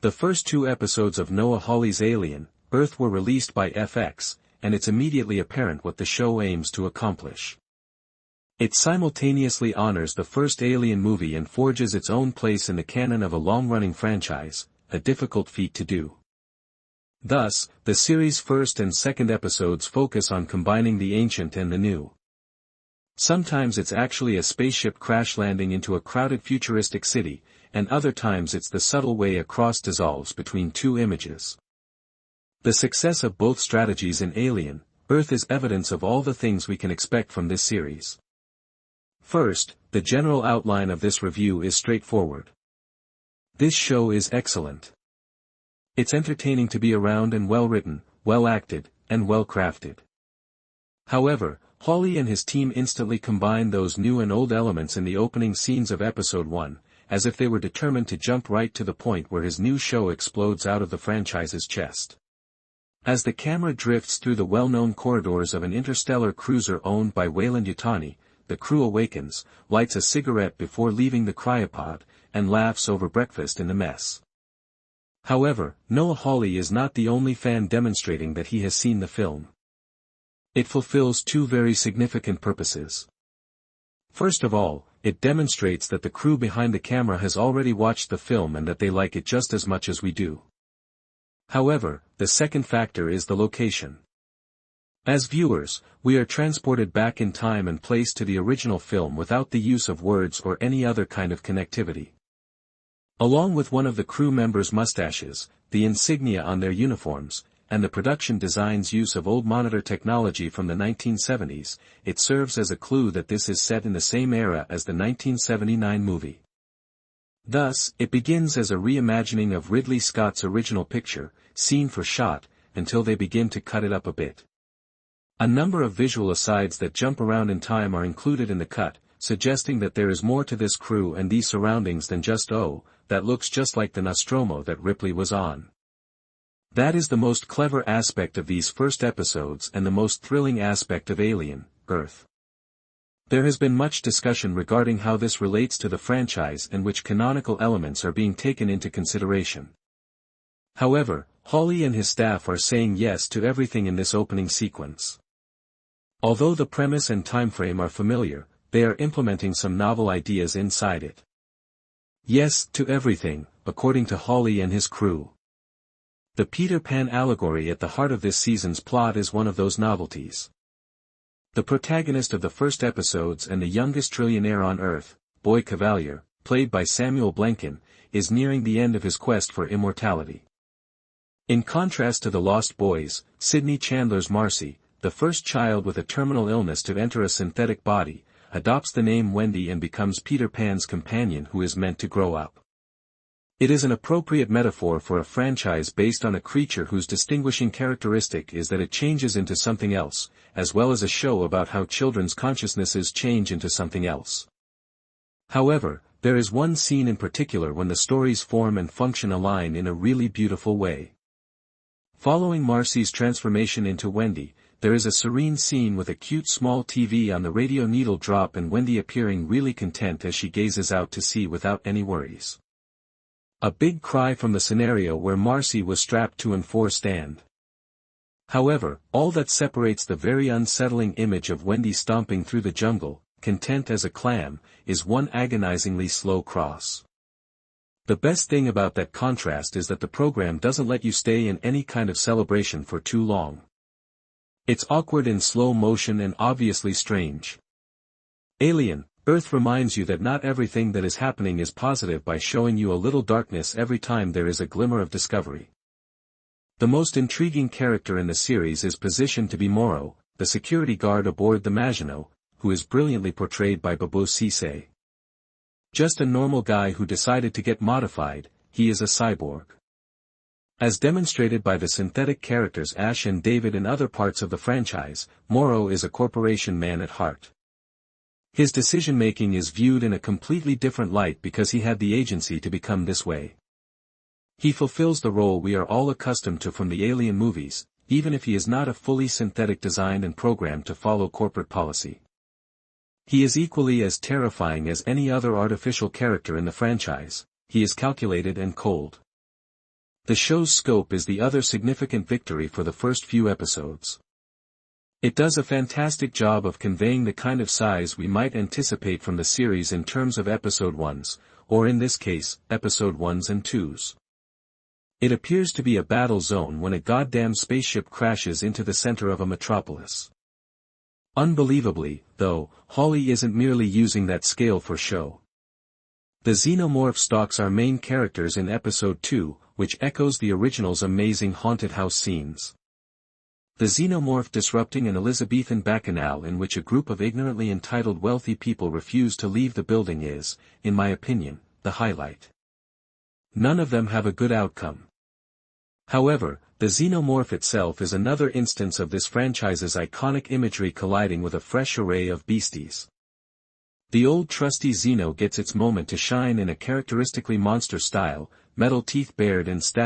The first 2 episodes of Noah Hawley's Alien, Earth were released by FX, and it's immediately apparent what the show aims to accomplish. It simultaneously honors the first Alien movie and forges its own place in the canon of a long-running franchise, a difficult feat to do. Thus, the series' first and second episodes focus on combining the ancient and the new. Sometimes it's actually a spaceship crash landing into a crowded futuristic city, and other times it's the subtle way a cross dissolves between 2 images. The success of both strategies in Alien, Earth is evidence of all the things we can expect from this series. First, the general outline of this review is straightforward. This show is excellent. It's entertaining to be around and well-written, well-acted, and well-crafted. However, Hawley and his team instantly combine those new and old elements in the opening scenes of Episode 1, as if they were determined to jump right to the point where his new show explodes out of the franchise's chest. As the camera drifts through the well-known corridors of an interstellar cruiser owned by Weyland-Yutani, the crew awakens, lights a cigarette before leaving the cryopod, and laughs over breakfast in the mess. However, Noah Hawley is not the only fan demonstrating that he has seen the film. It fulfills 2 very significant purposes. First of all, it demonstrates that the crew behind the camera has already watched the film and that they like it just as much as we do. However, the second factor is the location. As viewers, we are transported back in time and placed to the original film without the use of words or any other kind of connectivity. Along with one of the crew members' mustaches, the insignia on their uniforms, and the production design's use of old monitor technology from the 1970s, it serves as a clue that this is set in the same era as the 1979 movie. Thus, it begins as a reimagining of Ridley Scott's original picture, scene for shot, until they begin to cut it up a bit. A number of visual asides that jump around in time are included in the cut, suggesting that there is more to this crew and these surroundings than just that looks just like the Nostromo that Ripley was on. That is the most clever aspect of these first episodes and the most thrilling aspect of Alien, Earth. There has been much discussion regarding how this relates to the franchise and which canonical elements are being taken into consideration. However, Hawley and his staff are saying yes to everything in this opening sequence. Although the premise and timeframe are familiar, they are implementing some novel ideas inside it. Yes to everything, according to Hawley and his crew. The Peter Pan allegory at the heart of this season's plot is one of those novelties. The protagonist of the first episodes and the youngest trillionaire on Earth, Boy Cavalier, played by Samuel Blanken, is nearing the end of his quest for immortality. In contrast to the Lost Boys, Sidney Chandler's Marcy, the first child with a terminal illness to enter a synthetic body, adopts the name Wendy and becomes Peter Pan's companion who is meant to grow up. It is an appropriate metaphor for a franchise based on a creature whose distinguishing characteristic is that it changes into something else, as well as a show about how children's consciousnesses change into something else. However, there is one scene in particular when the story's form and function align in a really beautiful way. Following Marcy's transformation into Wendy, there is a serene scene with a cute small TV on the radio needle drop and Wendy appearing really content as she gazes out to sea without any worries. A big cry from the scenario where Marcy was strapped to and for stand. However, all that separates the very unsettling image of Wendy stomping through the jungle, content as a clam, is one agonizingly slow cross. The best thing about that contrast is that the program doesn't let you stay in any kind of celebration for too long. It's awkward in slow motion and obviously strange. Alien, Earth reminds you that not everything that is happening is positive by showing you a little darkness every time there is a glimmer of discovery. The most intriguing character in the series is positioned to be Morrow, the security guard aboard the Maginot, who is brilliantly portrayed by Bobo Cisse. Just a normal guy who decided to get modified, he is a cyborg. As demonstrated by the synthetic characters Ash and David in other parts of the franchise, Morrow is a corporation man at heart. His decision-making is viewed in a completely different light because he had the agency to become this way. He fulfills the role we are all accustomed to from the Alien movies, even if he is not a fully synthetic designed and programmed to follow corporate policy. He is equally as terrifying as any other artificial character in the franchise. He is calculated and cold. The show's scope is the other significant victory for the first few episodes. It does a fantastic job of conveying the kind of size we might anticipate from the series in terms of episode 1s, or in this case, episode 1s and 2s. It appears to be a battle zone when a goddamn spaceship crashes into the center of a metropolis. Unbelievably, though, Hawley isn't merely using that scale for show. The xenomorph stalks our main characters in episode 2, which echoes the original's amazing haunted house scenes. The xenomorph disrupting an Elizabethan bacchanal in which a group of ignorantly entitled wealthy people refuse to leave the building is, in my opinion, the highlight. None of them have a good outcome. However, the xenomorph itself is another instance of this franchise's iconic imagery colliding with a fresh array of beasties. The old trusty Xeno gets its moment to shine in a characteristically monster style, metal teeth bared and stabbed